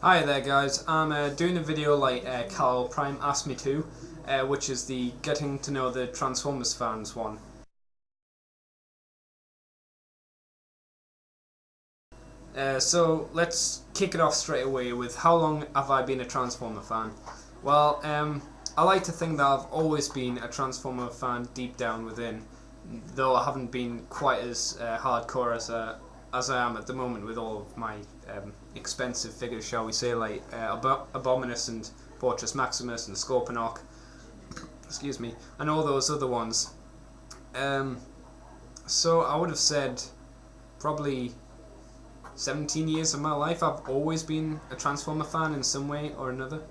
Hi there guys, I'm doing a video like Kalelprimes asked me to, which is the Getting to Know the Transformers Fans one. So let's kick it off straight away with how long have I been a Transformer fan? Well, I like to think that I've always been a Transformer fan deep down within, though I haven't been quite as hardcore as I am at the moment with all of my expensive figures, shall we say, like Abominus and Fortress Maximus and Scorponok, excuse me, and all those other ones. So I would have said probably 17 years of my life I've always been a Transformer fan in some way or another.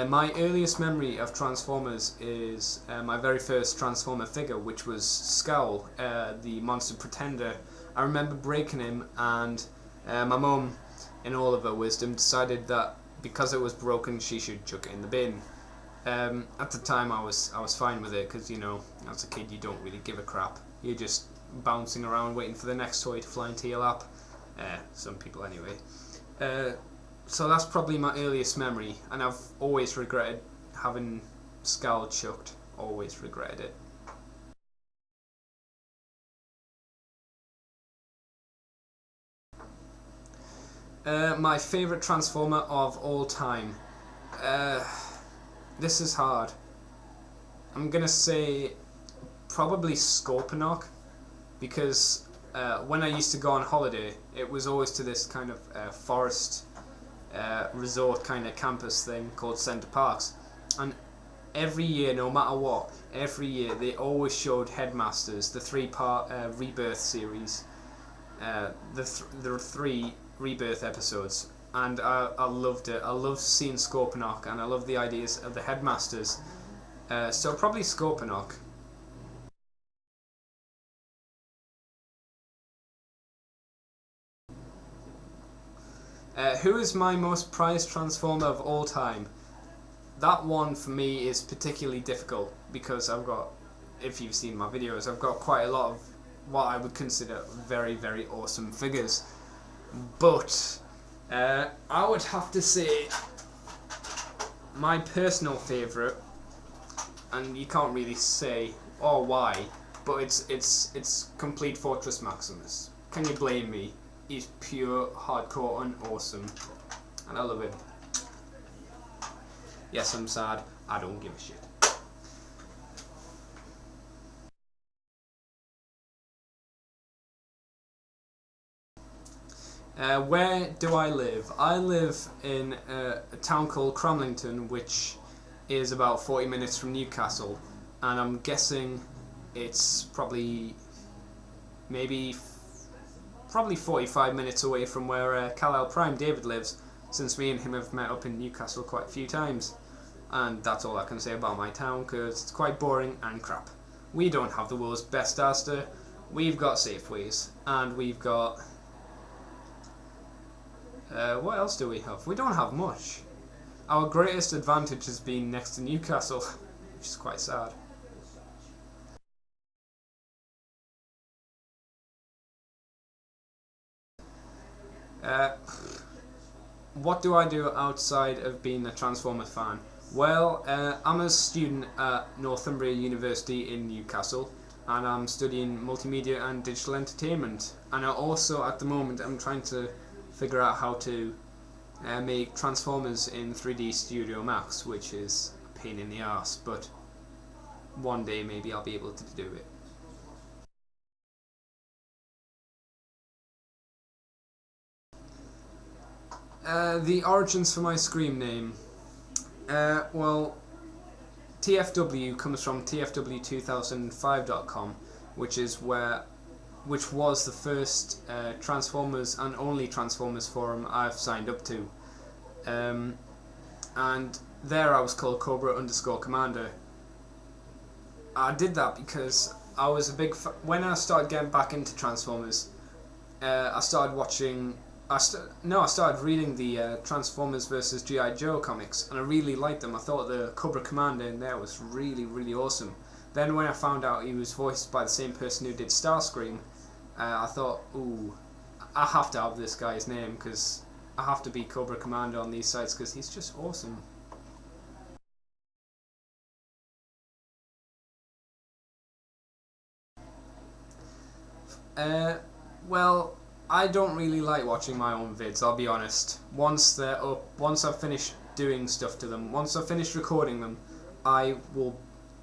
My earliest memory of Transformers is my very first Transformer figure, which was Scowl, the monster pretender. I remember breaking him, and my mum, in all of her wisdom, decided that because it was broken she should chuck it in the bin. At the time I was fine with it, because, you know, as a kid you don't really give a crap. You're just bouncing around waiting for the next toy to fly into your lap. Some people anyway. So that's probably my earliest memory, and I've always regretted having Scowl chucked. Always regretted it. My favourite Transformer of all time. This is hard. I'm gonna say probably Scorponok, because when I used to go on holiday, it was always to this kind of forest resort kind of campus thing called Center Parks, and every year, no matter what, every year they always showed Headmasters, the three-part Rebirth series, the three Rebirth episodes, and I loved it. I loved seeing Scorponok, and I loved the ideas of the Headmasters, so probably Scorponok. Who is my most prized Transformer of all time? That one for me is particularly difficult, because I've got, if you've seen my videos, I've got quite a lot of what I would consider very, very awesome figures. But I would have to say my personal favourite, and you can't really say or why, but it's Complete Fortress Maximus. Can you blame me? He's pure, hardcore, and awesome, and I love him. Yes, I'm sad. I don't give a shit. Where do I live? I live in a town called Cromlington, which is about 40 minutes from Newcastle, and I'm guessing it's probably 45 minutes away from where Kalelprimes David lives, since me and him have met up in Newcastle quite a few times. And that's all I can say about my town, because it's quite boring and crap. We don't have the world's best Asda, we've got Safeways, and we've got... what else do we have? We don't have much. Our greatest advantage has been next to Newcastle, which is quite sad. What do I do outside of being a Transformers fan? Well, I'm a student at Northumbria University in Newcastle, and I'm studying multimedia and digital entertainment. And I also, at the moment, I'm trying to figure out how to make Transformers in 3D Studio Max, which is a pain in the arse, but one day maybe I'll be able to do it. The origins for my Scream name. Well, TFW comes from tfw2005.com, which was the first Transformers and only Transformers forum I've signed up to. And there I was called Cobra_Commander. I did that because I was a big when I started getting back into Transformers, I started watching. I started reading the Transformers vs. G.I. Joe comics, and I really liked them. I thought the Cobra Commander in there was really, really awesome. Then when I found out he was voiced by the same person who did Starscream, I thought, ooh, I have to have this guy's name because I have to be Cobra Commander on these sites because he's just awesome. Well, I don't really like watching my own vids, I'll be honest. Once they're up, once I've finished doing stuff to them, once I've finished recording them, I will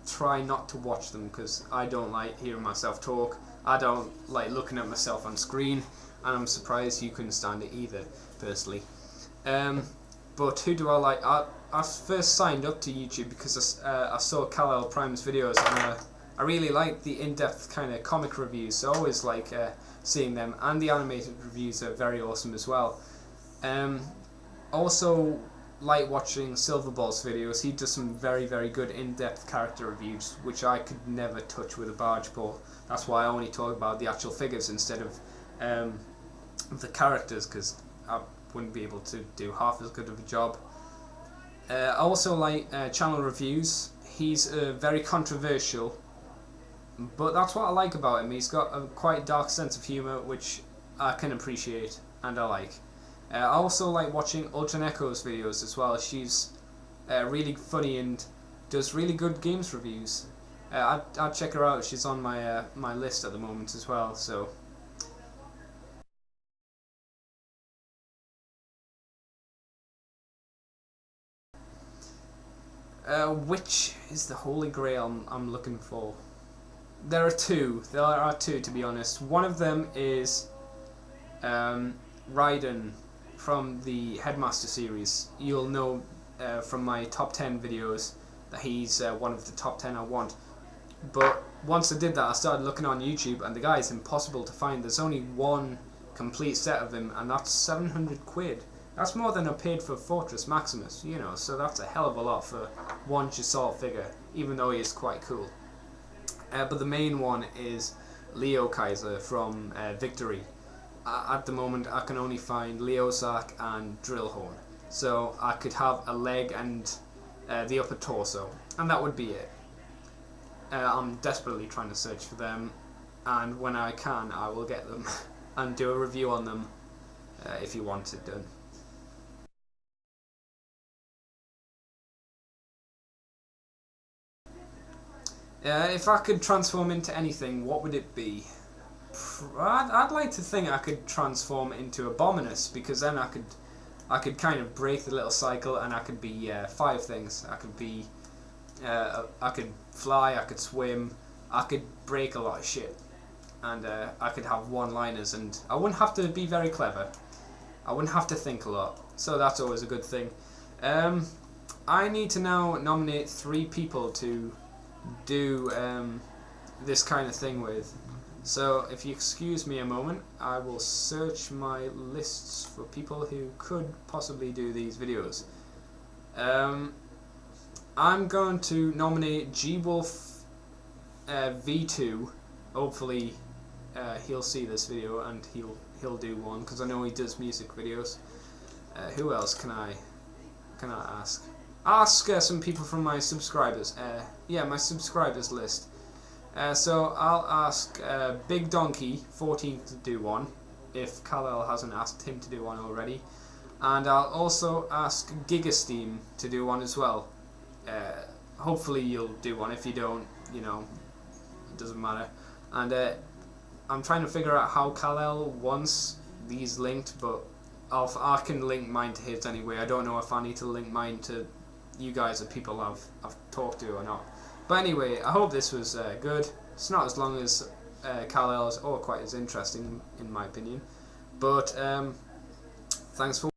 try not to watch them because I don't like hearing myself talk. I don't like looking at myself on screen, and I'm surprised you couldn't stand it either, personally. But who do I like? I first signed up to YouTube because I saw Kalelprimes videos, and I really like the in-depth kind of comic reviews, so I always like seeing them, and the animated reviews are very awesome as well. Also like watching Silverball's videos. He does some very, very good in-depth character reviews, which I could never touch with a barge pole. That's why I only talk about the actual figures instead of the characters, because I wouldn't be able to do half as good of a job. I also like channel reviews. He's very controversial, but that's what I like about him. He's got a quite dark sense of humour, which I can appreciate and I like. I also like watching Ultra Echo's videos as well. She's really funny and does really good games reviews. I'd check her out. She's on my my list at the moment as well. So. Which is the holy grail I'm looking for? There are two. There are two, to be honest. One of them is Raiden from the Headmaster series. You'll know from my top 10 videos that he's one of the top 10 I want. But once I did that, I started looking on YouTube, and the guy is impossible to find. There's only one complete set of him, and that's 700 quid. That's more than I paid for Fortress Maximus, you know, so that's a hell of a lot for one Chazal figure, even though he is quite cool. But the main one is Leo Kaiser from Victory. At the moment I can only find Leo Zack and Drillhorn, so I could have a leg and the upper torso, and that would be it. I'm desperately trying to search for them, and when I can I will get them and do a review on them if you want it done. If I could transform into anything, what would it be? I'd like to think I could transform into Abominus, because then I could kind of break the little cycle, and I could be 5 things. I could be I could fly, I could swim, I could break a lot of shit, and I could have one-liners, and I wouldn't have to be very clever. I wouldn't have to think a lot, so that's always a good thing. I need to now nominate 3 people to do this kind of thing with. So if you excuse me a moment, I will search my lists for people who could possibly do these videos. I'm going to nominate G-Wolf V2. Hopefully he'll see this video and he'll do one, because I know he does music videos. Who else can I ask? Ask some people from my subscribers. Yeah, my subscribers list. So I'll ask Big Donkey 14 to do one, if Kalel hasn't asked him to do one already, and I'll also ask Gigasteam to do one as well. Hopefully you'll do one. If you don't, you know, it doesn't matter. And I'm trying to figure out how Kalel wants these linked, but I can link mine to his anyway. I don't know if I need to link mine to you guys or people I've talked to or not. But anyway, I hope this was good. It's not as long as Kalel's, or quite as interesting in my opinion. But thanks for